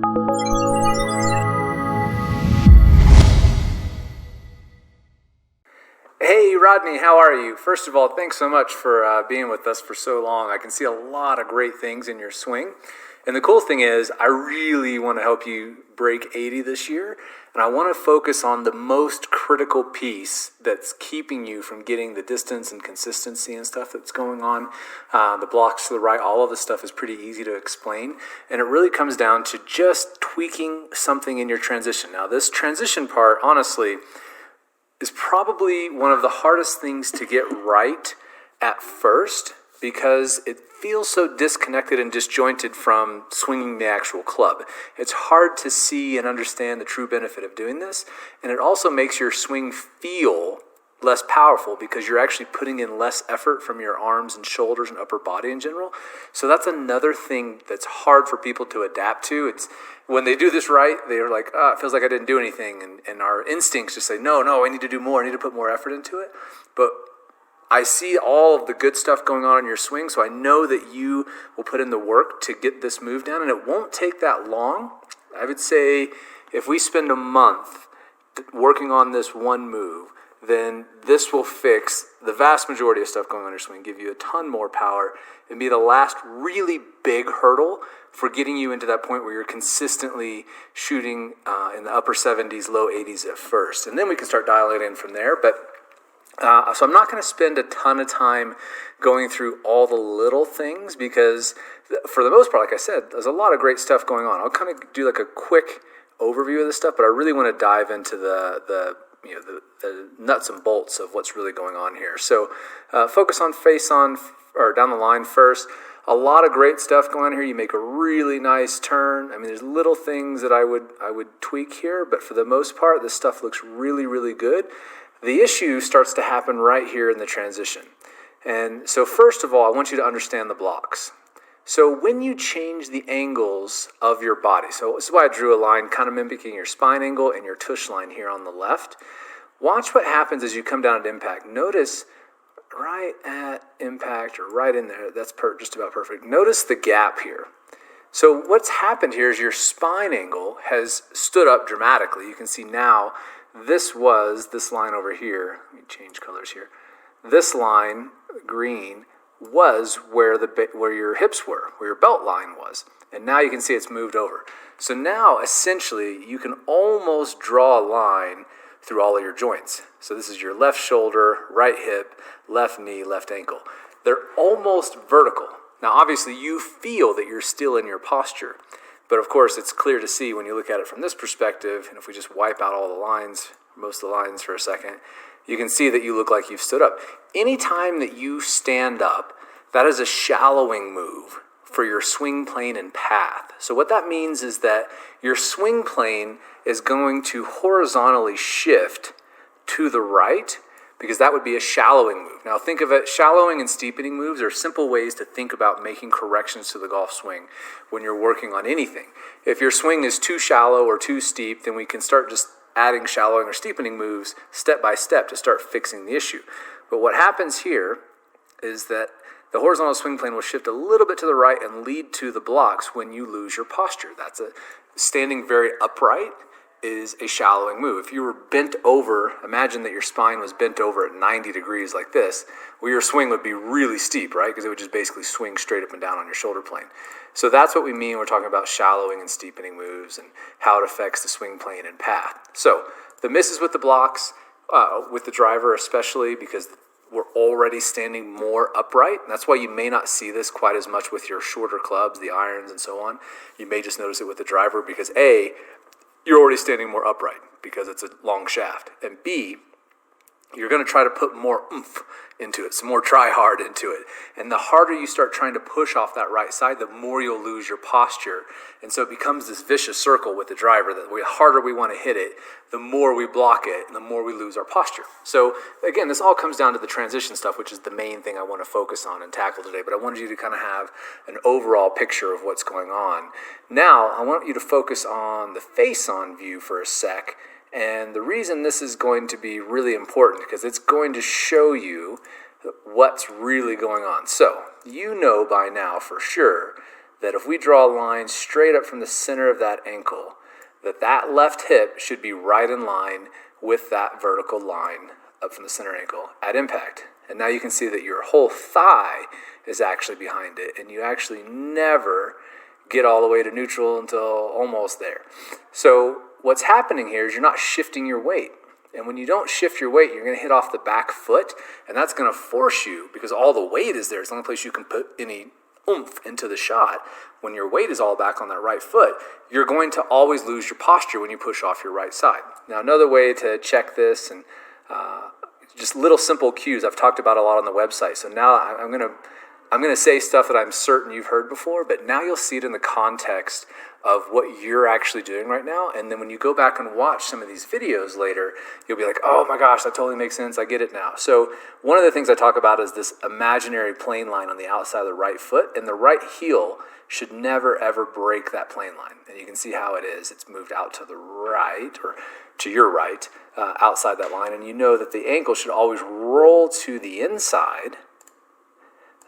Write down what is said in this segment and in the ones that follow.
Hey Rodney, how are you? First of all, thanks so much for being with us for so long. I can see a lot of great things in your swing. And the cool thing is, I really want to help you break 80 this year. And I want to focus on the most critical piece that's keeping you from getting the distance and consistency and stuff that's going on. The blocks to the right, all of this stuff is pretty easy to explain. And it really comes down to just tweaking something in your transition. Now, this transition part, honestly, is probably one of the hardest things to get right at first because it feels so disconnected and disjointed from swinging the actual club. It's hard to see and understand the true benefit of doing this, and it also makes your swing feel less powerful because you're actually putting in less effort from your arms and shoulders and upper body in general. So that's another thing that's hard for people to adapt to. It's when they do this right, they're like, it feels like I didn't do anything. And our instincts just say, no, I need to do more. I need to put more effort into it. But I see all of the good stuff going on in your swing, so I know that you will put in the work to get this move down, and it won't take that long. I would say if we spend a month working on this one move, then this will fix the vast majority of stuff going on in your swing, give you a ton more power, and be the last really big hurdle for getting you into that point where you're consistently shooting in the upper 70s, low 80s at first. And then we can start dialing it in from there. But so I'm not going to spend a ton of time going through all the little things because for the most part, like I said, there's a lot of great stuff going on. I'll kind of do like a quick overview of this stuff, but I really want to dive into the nuts and bolts of what's really going on here. So focus on face on or down the line first. A lot of great stuff going on here. You make a really nice turn. I mean, there's little things that I would tweak here, but for the most part, this stuff looks really, really good. The issue starts to happen right here in the transition. And so first of all, I want you to understand the blocks. So when you change the angles of your body, so this is why I drew a line kind of mimicking your spine angle and your tush line here on the left. Watch what happens as you come down at impact. Notice right at impact or right in there, that's just about perfect. Notice the gap here. So what's happened here is your spine angle has stood up dramatically. You can see now this line over here. Let me change colors here. This line, green, was where your hips were, where your belt line was. And now you can see it's moved over. So now, essentially, you can almost draw a line through all of your joints. So this is your left shoulder, right hip, left knee, left ankle. They're almost vertical. Now, obviously, you feel that you're still in your posture. But, of course, it's clear to see when you look at it from this perspective, and if we just wipe out all the lines, most of the lines for a second, you can see that you look like you've stood up. Anytime that you stand up, that is a shallowing move for your swing plane and path. So what that means is that your swing plane is going to horizontally shift to the right because that would be a shallowing move. Now think of it, shallowing and steepening moves are simple ways to think about making corrections to the golf swing when you're working on anything. If your swing is too shallow or too steep, then we can start just adding shallowing or steepening moves step by step to start fixing the issue. But what happens here is that the horizontal swing plane will shift a little bit to the right and lead to the blocks when you lose your posture. That's standing very upright is a shallowing move. If you were bent over, imagine that your spine was bent over at 90 degrees like this, well, your swing would be really steep, right? Because it would just basically swing straight up and down on your shoulder plane. So that's what we mean when we're talking about shallowing and steepening moves and how it affects the swing plane and path. So the misses with the blocks, with the driver especially, because we're already standing more upright. That's why you may not see this quite as much with your shorter clubs, the irons and so on. You may just notice it with the driver because A, you're already standing more upright because it's a long shaft. And B, you're going to try to put more oomph into it, some more try hard into it. And the harder you start trying to push off that right side, the more you'll lose your posture. And so it becomes this vicious circle with the driver that the harder we want to hit it, the more we block it, and the more we lose our posture. So again, this all comes down to the transition stuff, which is the main thing I want to focus on and tackle today. But I wanted you to kind of have an overall picture of what's going on. Now, I want you to focus on the face-on view for a sec. And the reason this is going to be really important because it's going to show you what's really going on. So you know by now for sure that if we draw a line straight up from the center of that ankle, that left hip should be right in line with that vertical line up from the center ankle at impact. And now you can see that your whole thigh is actually behind it, and you actually never get all the way to neutral until almost there. So what's happening here is you're not shifting your weight. And when you don't shift your weight, you're going to hit off the back foot, and that's going to force you, because all the weight is there. It's the only place you can put any oomph into the shot. When your weight is all back on that right foot, you're going to always lose your posture when you push off your right side. Now, another way to check this, and just little simple cues I've talked about a lot on the website. So now I'm going to say stuff that I'm certain you've heard before, but now you'll see it in the context of what you're actually doing right now. And then when you go back and watch some of these videos later, you'll be like, oh my gosh, that totally makes sense. I get it now. So one of the things I talk about is this imaginary plane line on the outside of the right foot, and the right heel should never ever break that plane line. And you can see how it is. It's moved out to the right, or to your right, outside that line. And you know that the ankle should always roll to the inside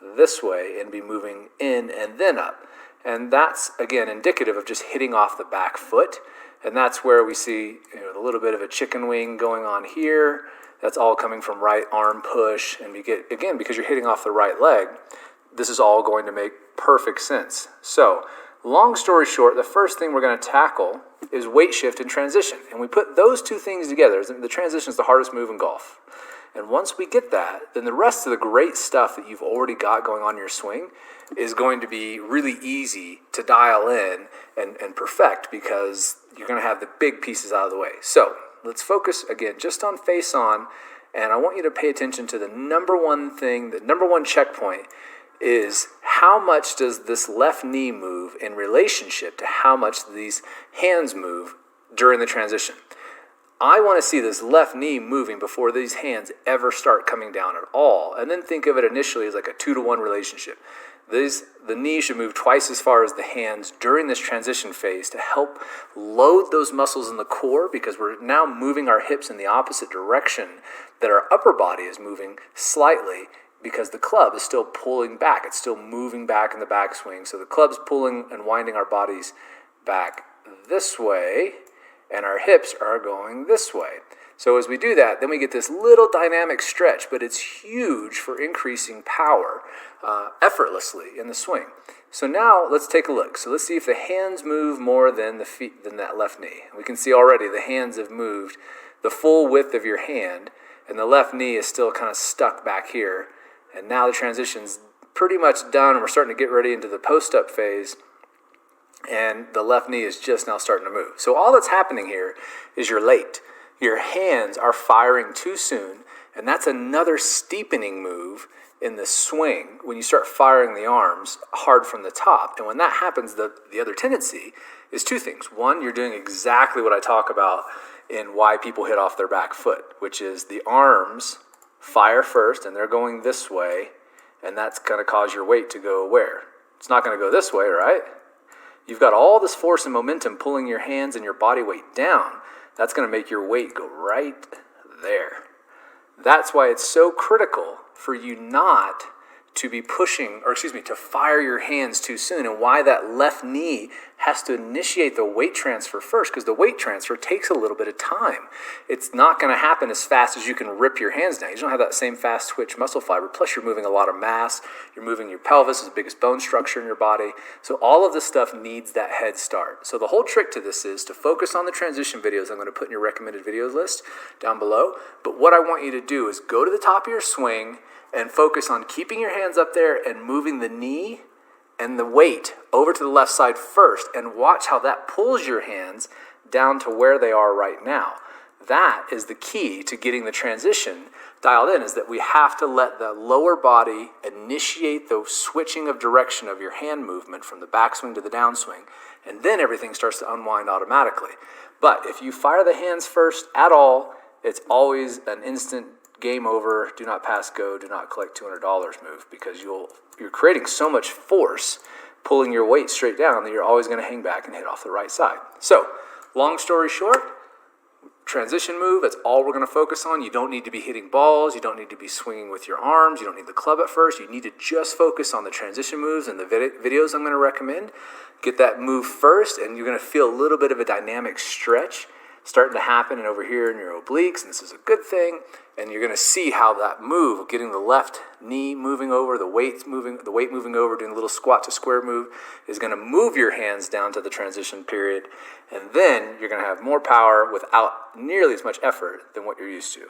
this way and be moving in and then up. And that's, again, indicative of just hitting off the back foot. And that's where we see a little bit of a chicken wing going on here. That's all coming from right arm push. And we get, again, because you're hitting off the right leg, this is all going to make perfect sense. So, long story short, the first thing we're going to tackle is weight shift and transition. And we put those two things together. The transition is the hardest move in golf. And once we get that, then the rest of the great stuff that you've already got going on in your swing is going to be really easy to dial in and perfect, because you're going to have the big pieces out of the way. So let's focus, again, just on face on. And I want you to pay attention to the number one thing, the number one checkpoint is how much does this left knee move in relationship to how much these hands move during the transition. I want to see this left knee moving before these hands ever start coming down at all. And then think of it initially as like a 2-to-1 relationship. The knee should move twice as far as the hands during this transition phase to help load those muscles in the core, because we're now moving our hips in the opposite direction that our upper body is moving slightly, because the club is still pulling back. It's still moving back in the backswing. So the club's pulling and winding our bodies back this way, and our hips are going this way. So as we do that, then we get this little dynamic stretch, but it's huge for increasing power effortlessly in the swing. So now let's take a look. So let's see if the hands move more than the feet, than that left knee. We can see already the hands have moved the full width of your hand, and the left knee is still kind of stuck back here. And now the transition's pretty much done, and we're starting to get ready into the post-up phase. And the left knee is just now starting to move. So all that's happening here is you're late. Your hands are firing too soon, and that's another steepening move in the swing when you start firing the arms hard from the top. And when that happens, the other tendency is two things. One, you're doing exactly what I talk about in why people hit off their back foot, which is the arms fire first, and they're going this way, and that's going to cause your weight to go where? It's not going to go this way, right? You've got all this force and momentum pulling your hands and your body weight down. That's going to make your weight go right there. That's why it's so critical for you not to be pushing, to fire your hands too soon, and why that left knee has to initiate the weight transfer first, because the weight transfer takes a little bit of time. It's not going to happen as fast as you can rip your hands down. You don't have that same fast twitch muscle fiber, plus you're moving a lot of mass, you're moving your pelvis, the biggest bone structure in your body, so all of this stuff needs that head start. So the whole trick to this is to focus on the transition videos I'm going to put in your recommended videos list down below, but what I want you to do is go to the top of your swing and focus on keeping your hands up there and moving the knee and the weight over to the left side first, and watch how that pulls your hands down to where they are right now. That is the key to getting the transition dialed in, is that we have to let the lower body initiate the switching of direction of your hand movement from the backswing to the downswing, and then everything starts to unwind automatically. But if you fire the hands first at all, it's always an instant game over, do not pass go, do not collect $200 move, because you're creating so much force pulling your weight straight down that you're always going to hang back and hit off the right side. So, long story short, transition move. That's all we're going to focus on. You don't need to be hitting balls. You don't need to be swinging with your arms. You don't need the club at first. You need to just focus on the transition moves and the videos I'm going to recommend. Get that move first, and you're going to feel a little bit of a dynamic stretch starting to happen and over here in your obliques, and this is a good thing. And you're going to see how that move, getting the left knee moving over, the weight moving over, doing a little squat to square move, is going to move your hands down to the transition period. And then you're going to have more power without nearly as much effort than what you're used to.